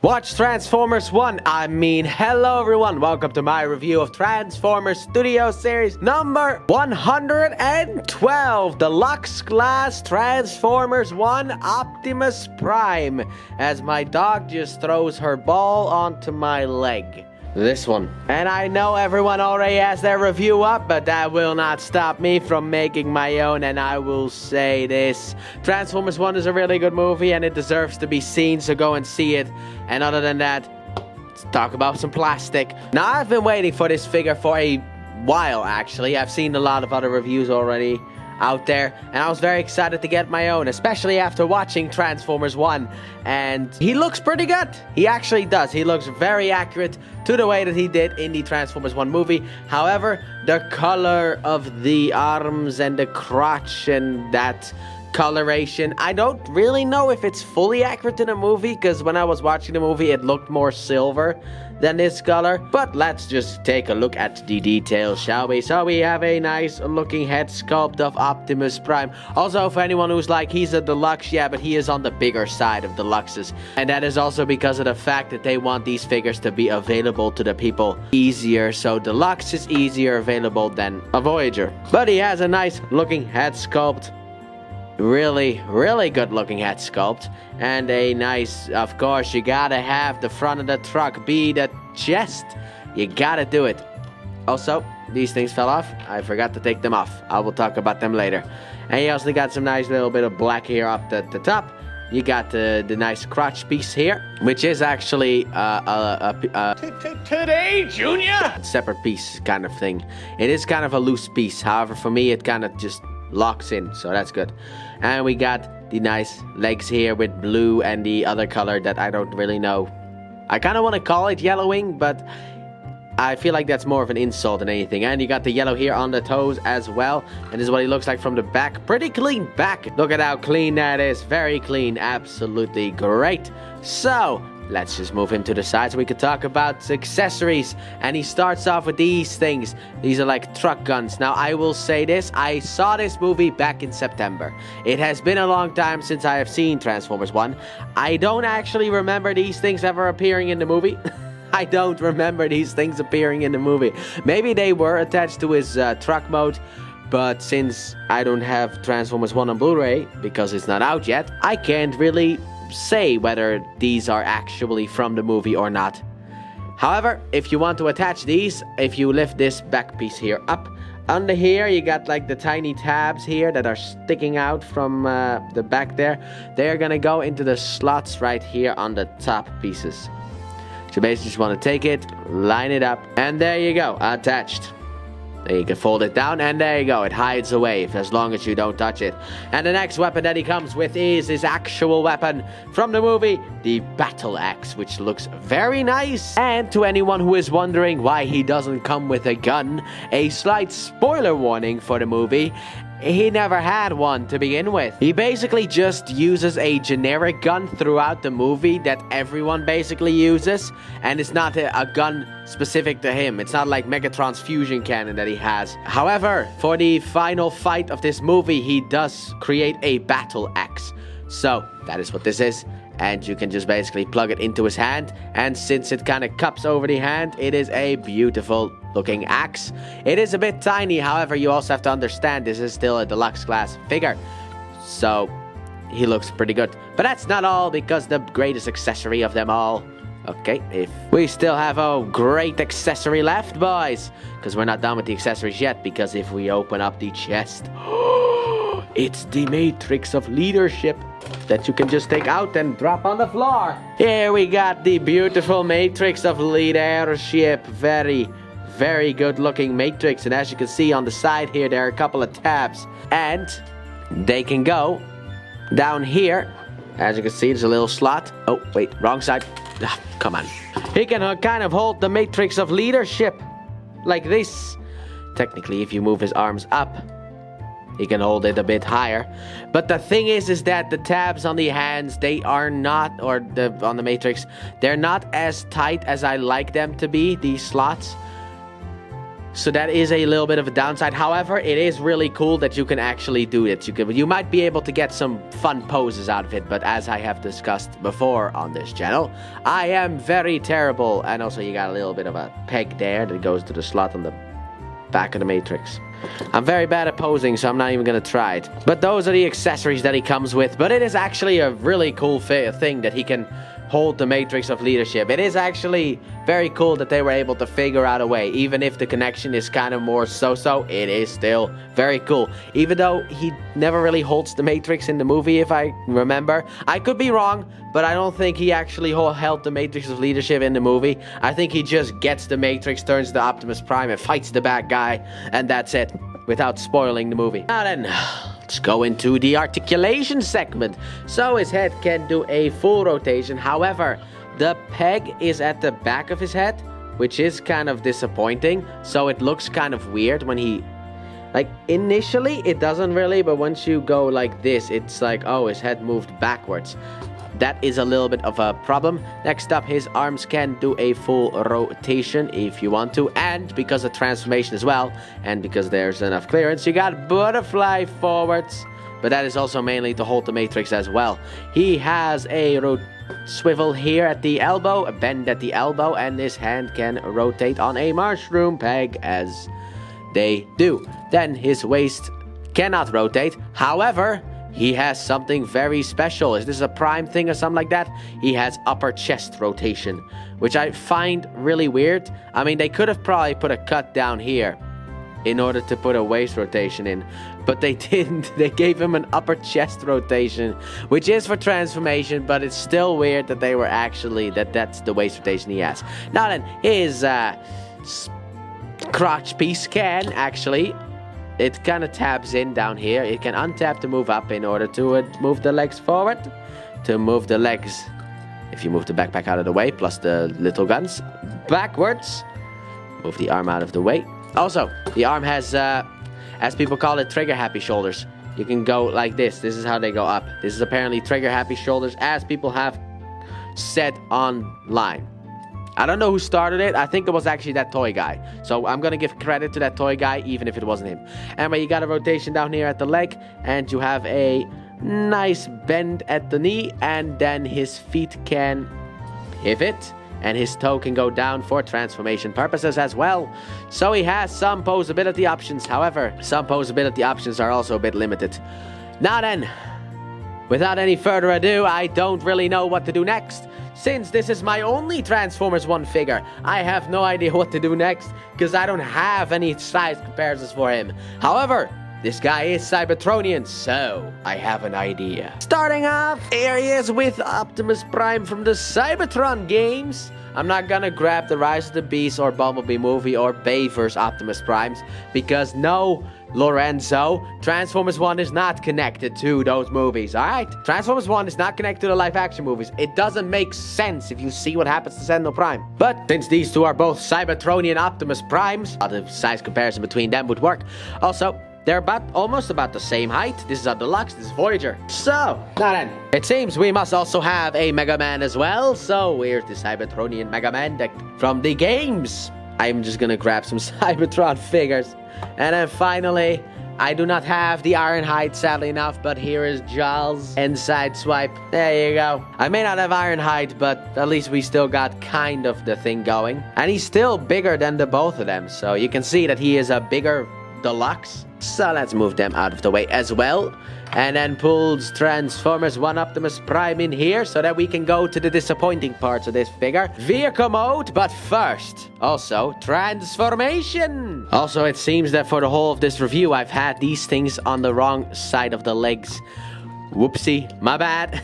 Watch Transformers 1. Hello everyone. Welcome to my review of Transformers Studio Series number 112. Deluxe Class Transformers 1 Optimus Prime. As my dog just throws her ball onto my leg. This one. And I know everyone already has their review up, but that will not stop me from making my own, and I will say this. Transformers 1 is a really good movie, and it deserves to be seen, so go and see it. And other than that, let's talk about some plastic. Now, I've been waiting for this figure for a while, actually. I've seen a lot of other reviews already out there, and I was very excited to get my own, especially after watching Transformers 1, and he looks pretty good. He actually does. He looks very accurate to the way that he did in the Transformers 1 movie. However, the color of the arms and the crotch and that coloration, I don't really know if it's fully accurate in the movie, because when I was watching the movie it looked more silver than this color. But let's just take a look at the details, shall we? So we have a nice looking head sculpt of Optimus Prime. Also, for anyone who's like, he's a deluxe, yeah, but he is on the bigger side of deluxes, and that is also because of the fact that they want these figures to be available to the people easier. So deluxe is easier available than a Voyager, but he has a nice looking head sculpt. Really good looking head sculpt, and a nice, of course, you gotta have the front of the truck be the chest. You gotta do it. Also, these things fell off. I forgot to take them off. I will talk about them later. And you also got some nice little bit of black here up the top. You got the nice crotch piece here, which is actually Today, Junior? Separate piece kind of thing. It is kind of a loose piece. However, for me, it kind of just locks in, so that's good. And we got the nice legs here with blue and the other color that I don't really know. I kind of want to call it yellowing, but I feel like that's more of an insult than anything. And you got the yellow here on the toes as well, and this is what he looks like from the back. Pretty clean back. Look at how clean that is. Very clean. Absolutely great. So let's just move him to the side so we could talk about accessories. And he starts off with these things. These are like truck guns. Now, I will say this. I saw this movie back in September. It has been a long time since I have seen Transformers 1. I don't actually remember these things ever appearing in the movie. I don't remember these things appearing in the movie. Maybe they were attached to his truck mode. But since I don't have Transformers 1 on Blu-ray, because it's not out yet, I can't really say whether these are actually from the movie or not. However, if you want to attach these, if you lift this back piece here up, under here you got like the tiny tabs here that are sticking out from the back there. They are gonna go into the slots right here on the top pieces. So basically just want to take it, line it up, and there you go, attached. Then you can fold it down, and there you go. It hides away as long as you don't touch it. And the next weapon that he comes with is his actual weapon from the movie, the Battle Axe, which looks very nice. And to anyone who is wondering why he doesn't come with a gun, a slight spoiler warning for the movie. He never had one to begin with. He basically just uses a generic gun throughout the movie that everyone basically uses, and it's not a gun specific to him. It's not like Megatron's fusion cannon that he has. However, for the final fight of this movie, he does create a battle axe. So that is what this is. And you can just basically plug it into his hand, and since it kind of cups over the hand, it is a beautiful looking axe. It is a bit tiny, however, you also have to understand this is still a deluxe class figure, so he looks pretty good. But that's not all, because the greatest accessory of them all, okay, if we still have a great accessory left, boys, because we're not done with the accessories yet, because if we open up the chest, it's the Matrix of Leadership that you can just take out and drop on the floor. Here we got the beautiful Matrix of Leadership. Very good looking Matrix, and as you can see on the side here, there are a couple of tabs, and they can go down here. As you can see, there's a little slot. Oh wait, wrong side. Come on. He can kind of hold the Matrix of Leadership like this. Technically, if you move his arms up, he can hold it a bit higher. But the thing is that the tabs on the hands, they are not, or on the Matrix, they're not as tight as I like them to be, these slots. So that is a little bit of a downside. However, it is really cool that you can actually do it. You might be able to get some fun poses out of it, but as I have discussed before on this channel, I am very terrible. And also you got a little bit of a peg there that goes to the slot on the back of the Matrix. I'm very bad at posing, so I'm not even gonna try it. But those are the accessories that he comes with. But it is actually a really cool thing that he can hold the Matrix of leadership. It is actually very cool that they were able to figure out a way. Even if the connection is kind of more so-so, it is still very cool. Even though he never really holds the Matrix in the movie, if I remember. I could be wrong, but I don't think he actually held the Matrix of leadership in the movie. I think he just gets the Matrix, turns to Optimus Prime, and fights the bad guy, and that's it, without spoiling the movie. Now then, let's go into the articulation segment. So his head can do a full rotation. However, the peg is at the back of his head, which is kind of disappointing. So it looks kind of weird when he... Like, initially, it doesn't really, but once you go like this, it's like, oh, his head moved backwards. That is a little bit of a problem. Next up, his arms can do a full rotation if you want to. And because of transformation as well, and because there's enough clearance, you got butterfly forwards. But that is also mainly to hold the Matrix as well. He has a swivel here at the elbow, a bend at the elbow, and this hand can rotate on a mushroom peg as they do. Then his waist cannot rotate. However, he has something very special. Is this a Prime thing or something like that? He has upper chest rotation, which I find really weird. I mean, they could have probably put a cut down here in order to put a waist rotation in, but they didn't. They gave him an upper chest rotation, which is for transformation, but it's still weird that they were actually, that's the waist rotation he has. Now then, his crotch piece can actually, it kind of tabs in down here. It can untap to move up in order to move the legs forward. To move the legs, if you move the backpack out of the way, plus the little guns, backwards. Move the arm out of the way. Also, the arm has, as people call it, trigger-happy shoulders. You can go like this. This is how they go up. This is apparently trigger-happy shoulders, as people have said online. I don't know who started it. I think it was actually that toy guy. So I'm going to give credit to that toy guy, even if it wasn't him. Anyway, you got a rotation down here at the leg, and you have a nice bend at the knee, and then his feet can pivot, and his toe can go down for transformation purposes as well. So he has some posability options. However, some posability options are also a bit limited. Now then, without any further ado, I don't really know what to do next. Since this is my only Transformers 1 figure, I have no idea what to do next, because I don't have any size comparisons for him. However, this guy is Cybertronian, so I have an idea. Starting off, here he is with Optimus Prime from the Cybertron games. I'm not gonna grab the Rise of the Beast or Bumblebee movie or Bay vs. Optimus Primes, because no, Lorenzo, Transformers 1 is not connected to those movies, alright? Transformers 1 is not connected to the live-action movies. It doesn't make sense if you see what happens to Sentinel Prime. But since these two are both Cybertronian Optimus Primes, the size comparison between them would work. Also, they're almost about the same height. This is a Deluxe, this is Voyager. So, now then, it seems we must also have a Mega Man as well. So, here's the Cybertronian Mega Man deck from the games. I'm just gonna grab some Cybertron figures. And then finally, I do not have the Ironhide, sadly enough, but here is Jaws and Sideswipe. There you go. I may not have Ironhide, but at least we still got kind of the thing going. And he's still bigger than the both of them, so you can see that he is a bigger Deluxe. So let's move them out of the way as well. And then pulls Transformers 1 Optimus Prime in here so that we can go to the disappointing parts of this figure. Vehicle mode, but first, also, transformation. Also, it seems that for the whole of this review, I've had these things on the wrong side of the legs. Whoopsie, my bad.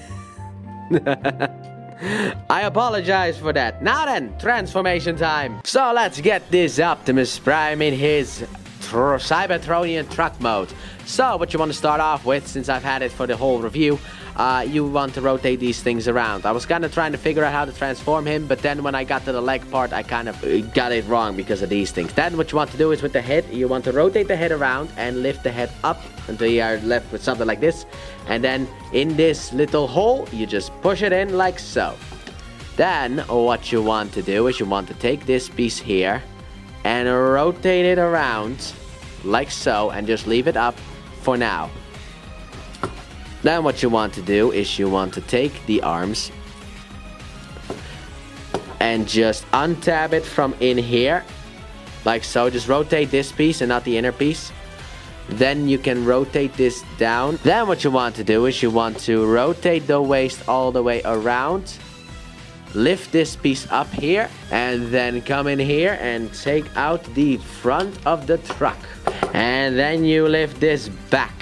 I apologize for that. Now then, transformation time. So let's get this Optimus Prime in his Cybertronian truck mode. So what you want to start off with, since I've had it for the whole review, you want to rotate these things around. I was kind of trying to figure out how to transform him, but then when I got to the leg part, I kind of got it wrong because of these things. Then what you want to do is with the head, you want to rotate the head around and lift the head up until you are left with something like this. And then in this little hole, you just push it in like so. Then what you want to do is you want to take this piece here and rotate it around like so, and just leave it up for now. Then what you want to do is you want to take the arms and just untab it from in here, like so. Just rotate this piece and not the inner piece. Then you can rotate this down. Then what you want to do is you want to rotate the waist all the way around. Lift this piece up here, and then come in here and take out the front of the truck. And then you lift this back.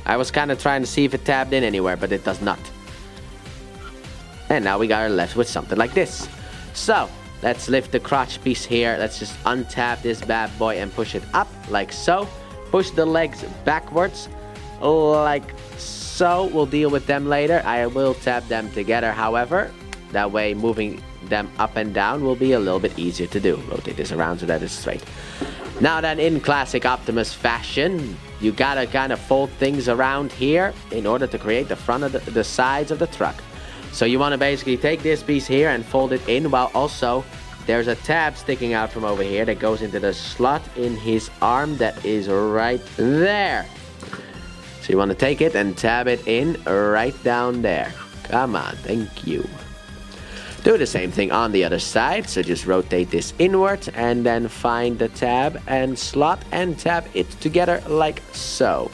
I was kind of trying to see if it tabbed in anywhere, but it does not. And now we got left with something like this. So, let's lift the crotch piece here. Let's just untab this bad boy and push it up, like so. Push the legs backwards, like so. We'll deal with them later. I will tab them together, however. That way, moving them up and down will be a little bit easier to do. Rotate this around so that it's straight. Now then, in classic Optimus fashion, you gotta kind of fold things around here in order to create the front of the sides of the truck. So you want to basically take this piece here and fold it in, while also there's a tab sticking out from over here that goes into the slot in his arm that is right there. So you want to take it and tab it in right down there. Come on, thank you. Do the same thing on the other side. So just rotate this inward and then find the tab and slot and tab it together like so.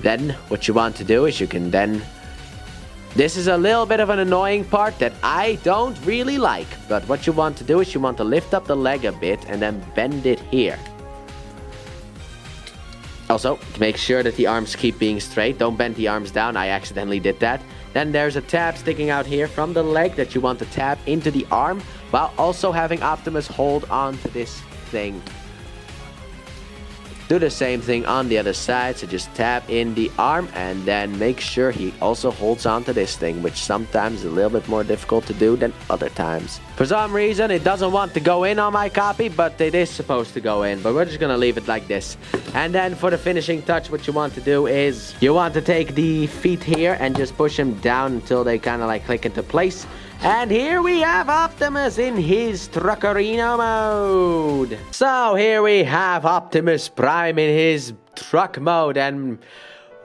Then what you want to do is you can then... This is a little bit of an annoying part that I don't really like. But what you want to do is you want to lift up the leg a bit and then bend it here. Also, make sure that the arms keep being straight. Don't bend the arms down. I accidentally did that. Then there's a tab sticking out here from the leg that you want to tab into the arm, while also having Optimus hold on to this thing. Do the same thing on the other side, so just tab in the arm and then make sure he also holds on to this thing, which sometimes is a little bit more difficult to do than other times. For some reason it doesn't want to go in on my copy, but it is supposed to go in, but we're just gonna leave it like this. And then for the finishing touch, what you want to do is you want to take the feet here and just push them down until they kind of like click into place. And here we have Optimus in his Truckerino mode. So here we have Optimus Prime in his truck mode. And,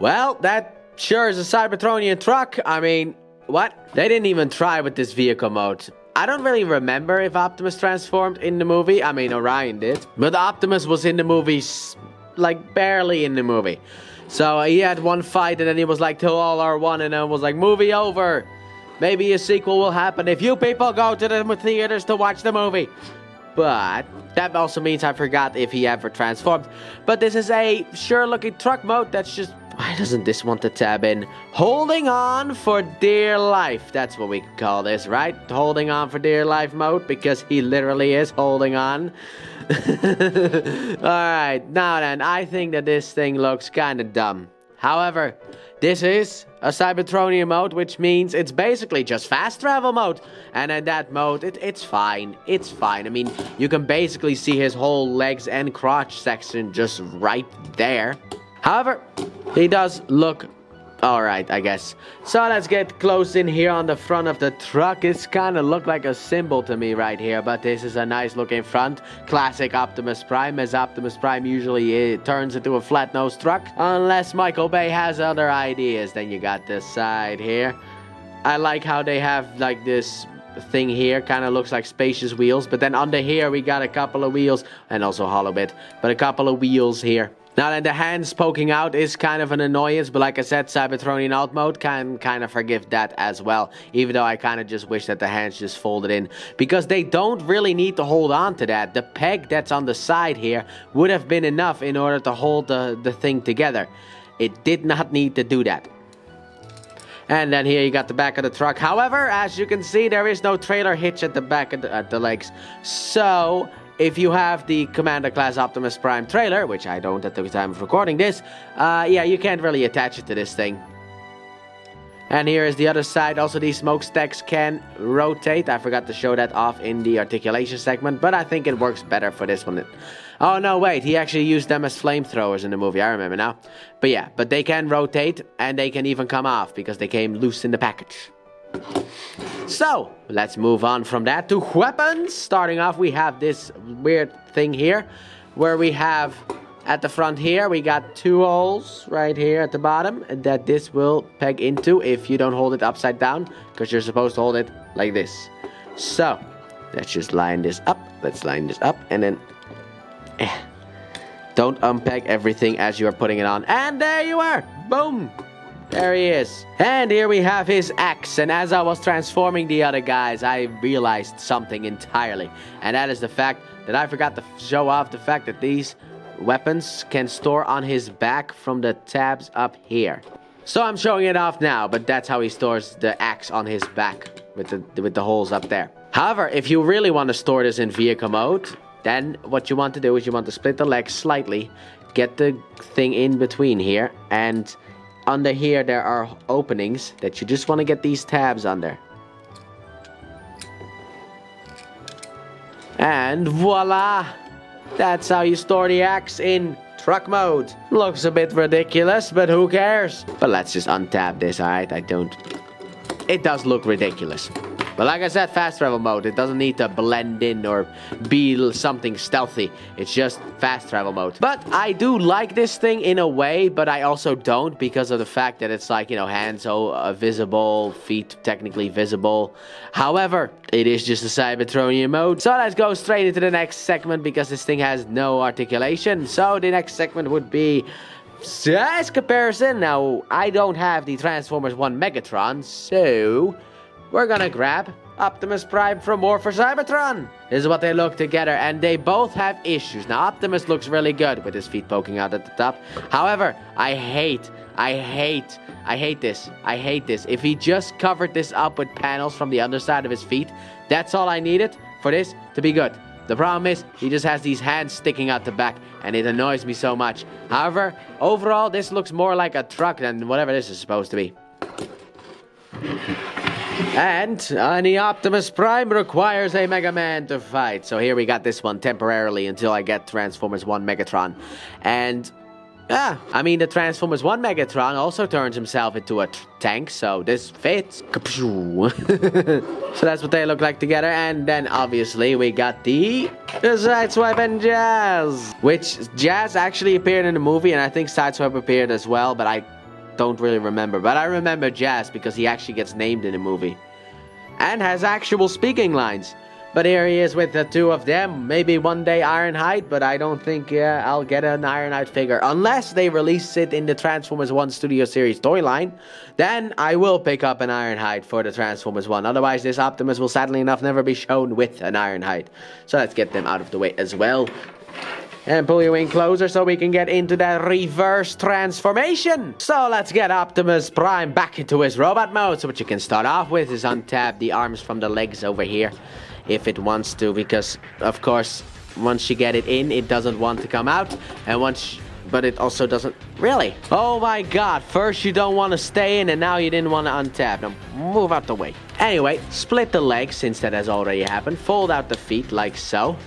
well, that sure is a Cybertronian truck. I mean, what? They didn't even try with this vehicle mode. I don't really remember if Optimus transformed in the movie. I mean, Orion did. But Optimus was in the movies, like, barely in the movie. So he had one fight and then he was like, till all are one, and then was like, movie over. Maybe a sequel will happen if you people go to the theaters to watch the movie. But that also means I forgot if he ever transformed. But this is a sure-looking truck mode that's just... Why doesn't this want to tab in? Holding on for dear life. That's what we call this, right? Holding on for dear life mode, because he literally is holding on. Alright, now then, I think that this thing looks kind of dumb. However, this is a Cybertronian mode, which means it's basically just fast travel mode. And in that mode, it's fine. It's fine. I mean, you can basically see his whole legs and crotch section just right there. However, he does look alright, I guess. So let's get close in here on the front of the truck. It's kind of look like a symbol to me right here, but this is a nice looking front. Classic Optimus Prime, as Optimus Prime usually turns into a flat-nosed truck. Unless Michael Bay has other ideas. Then you got this side here. I like how they have like this thing here, kind of looks like spacious wheels, but then under here we got a couple of wheels, and also hollow bit, but a couple of wheels here. Now then, the hands poking out is kind of an annoyance, but like I said, Cybertronian alt mode can kind of forgive that as well, even though I kind of just wish that the hands just folded in, because they don't really need to hold on to that. The peg that's on the side here would have been enough in order to hold the thing together. It did not need to do that. And then here you got the back of the truck. However, as you can see, there is no trailer hitch at the back of the legs. So if you have the Commander Class Optimus Prime trailer, which I don't at the time of recording this, yeah, you can't really attach it to this thing. And here is the other side. Also, these smokestacks can rotate. I forgot to show that off in the articulation segment, but I think it works better for this one. Oh, no, wait. He actually used them as flamethrowers in the movie. I remember now. But yeah, but they can rotate, and they can even come off, because they came loose in the package. So, let's move on from that to weapons. Starting off, we have this weird thing here, where we have, at the front here, we got 2 holes right here at the bottom, that this will peg into if you don't hold it upside down, because you're supposed to hold it like this. So, let's just line this up. Let's line this up, and then... Don't unpeg everything as you are putting it on. And there you are! Boom! There he is. And here we have his axe. And as I was transforming the other guys, I realized something entirely. And that is the fact that I forgot to show off the fact that these weapons can store on his back from the tabs up here. So I'm showing it off now, but that's how he stores the axe on his back with the holes up there. However, if you really want to store this in vehicle mode, then what you want to do is you want to split the legs slightly, get the thing in between here, and under here there are openings that you just want to get these tabs under. And voila! That's how you store the axe in truck mode. Looks a bit ridiculous, but who cares? But let's just untab this, alright? It does look ridiculous. But like I said, fast travel mode. It doesn't need to blend in or be something stealthy. It's just fast travel mode. But I do like this thing in a way, but I also don't because of the fact that it's like, you know, hands visible, feet technically visible. However, it is just a Cybertronian mode. So let's go straight into the next segment because this thing has no articulation. So the next segment would be size comparison. Now, I don't have the Transformers 1 Megatron, so we're gonna grab Optimus Prime from War for Cybertron. This is what they look together, and they both have issues. Now, Optimus looks really good with his feet poking out at the top. However, I hate this. If he just covered this up with panels from the underside of his feet, that's all I needed for this to be good. The problem is, he just has these hands sticking out the back, and it annoys me so much. However, overall, this looks more like a truck than whatever this is supposed to be. And any Optimus Prime requires a Mega Man to fight. So here we got this one temporarily until I get Transformers 1 Megatron. And I mean, the Transformers 1 Megatron also turns himself into a tank, so this fits. So that's what they look like together. And then obviously we got the Sideswipe and Jazz, which Jazz actually appeared in the movie, and I think Sideswipe appeared as well, but I don't really remember. But I remember Jazz because he actually gets named in the movie and has actual speaking lines. But here he is with the 2 of them. Maybe one day Ironhide, but I don't think I'll get an Ironhide figure. Unless they release it in the Transformers 1 Studio Series toy line, then I will pick up an Ironhide for the Transformers 1. Otherwise, this Optimus will sadly enough never be shown with an Ironhide. So let's get them out of the way as well. And pull you in closer so we can get into that reverse transformation. So let's get Optimus Prime back into his robot mode. So what you can start off with is untap the arms from the legs over here, if it wants to, because of course once you get it in, it doesn't want to come out, and but it also doesn't really. Oh my god, first you don't want to stay in, and now you didn't want to untap. Now move out the way. Anyway, split the legs since that has already happened. Fold out the feet like so.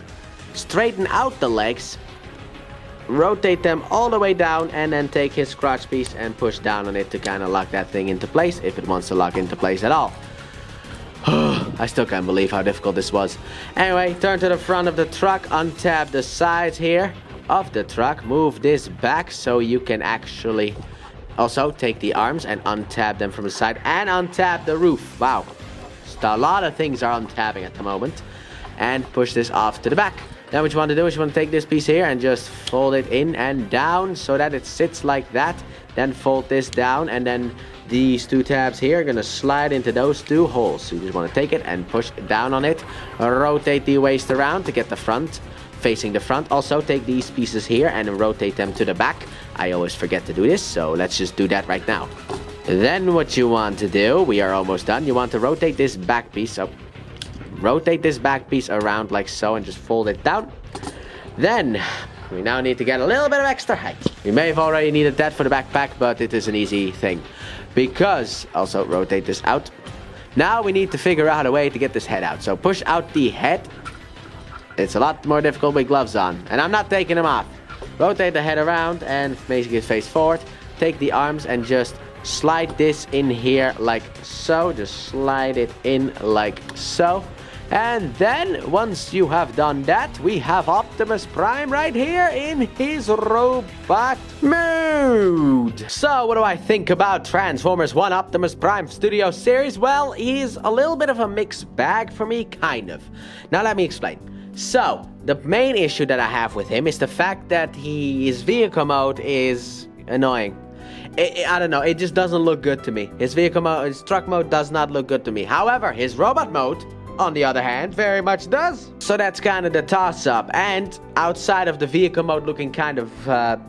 Straighten out the legs. Rotate them all the way down, and then take his crotch piece and push down on it to kind of lock that thing into place, if it wants to lock into place at all. I still can't believe how difficult this was. Anyway, turn to the front of the truck, untap the sides here of the truck, move this back so you can actually also take the arms and untap them from the side, and untap the roof. Wow, just a lot of things are untapping at the moment. And push this off to the back. Now what you want to do is you want to take this piece here and just fold it in and down so that it sits like that. Then fold this down, and then these 2 tabs here are going to slide into those 2 holes. So you just want to take it and push down on it. Rotate the waist around to get the front facing the front. Also take these pieces here and rotate them to the back. I always forget to do this, so let's just do that right now. Then what you want to do, we are almost done. You want to rotate this back piece up. Rotate this back piece around like so and just fold it down. Then we now need to get a little bit of extra height. We may have already needed that for the backpack, but it is an easy thing. Because, also rotate this out. Now we need to figure out a way to get this head out. So push out the head. It's a lot more difficult with gloves on. And I'm not taking them off. Rotate the head around and basically face forward. Take the arms and just slide this in here like so. Just slide it in like so. And then, once you have done that, we have Optimus Prime right here in his robot mode. So, what do I think about Transformers 1 Optimus Prime Studio Series? Well, he's a little bit of a mixed bag for me, kind of. Now, let me explain. So, the main issue that I have with him is the fact that his vehicle mode is annoying. I don't know, it just doesn't look good to me. His vehicle mode, his truck mode does not look good to me. However, his robot mode, on the other hand, very much does. So that's kind of the toss-up. And outside of the vehicle mode looking kind of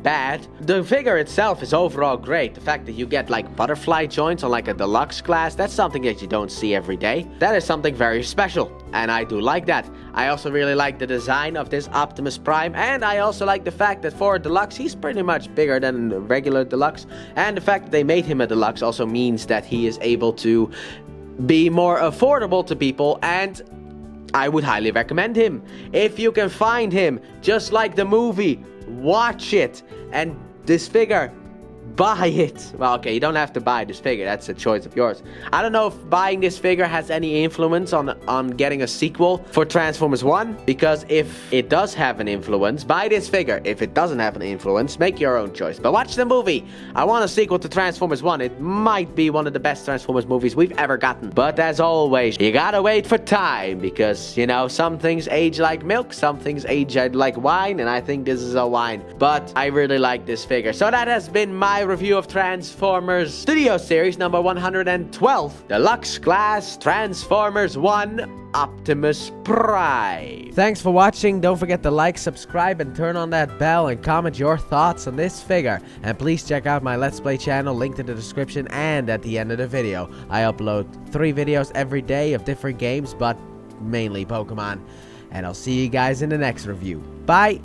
bad, the figure itself is overall great. The fact that you get like butterfly joints on like a deluxe class, that's something that you don't see every day. That is something very special. And I do like that. I also really like the design of this Optimus Prime. And I also like the fact that for a deluxe, he's pretty much bigger than a regular deluxe. And the fact that they made him a deluxe also means that he is able to be more affordable to people, and I would highly recommend him. If you can find him, just like the movie, watch it. And this figure, buy it. Well, okay, you don't have to buy this figure. That's a choice of yours. I don't know if buying this figure has any influence on getting a sequel for Transformers 1. Because if it does have an influence, buy this figure. If it doesn't have an influence, make your own choice. But watch the movie. I want a sequel to Transformers 1. It might be one of the best Transformers movies we've ever gotten. But as always, you gotta wait for time. Because, you know, some things age like milk. Some things age like wine. And I think this is a wine. But I really like this figure. So that has been my review of Transformers Studio Series number 112, Deluxe Class Transformers 1 Optimus Prime. Thanks for watching. Don't forget to like, subscribe, and turn on that bell, and comment your thoughts on this figure. And please check out my Let's Play channel, linked in the description and at the end of the video. I upload 3 videos every day of different games, but mainly Pokemon. And I'll see you guys in the next review. Bye!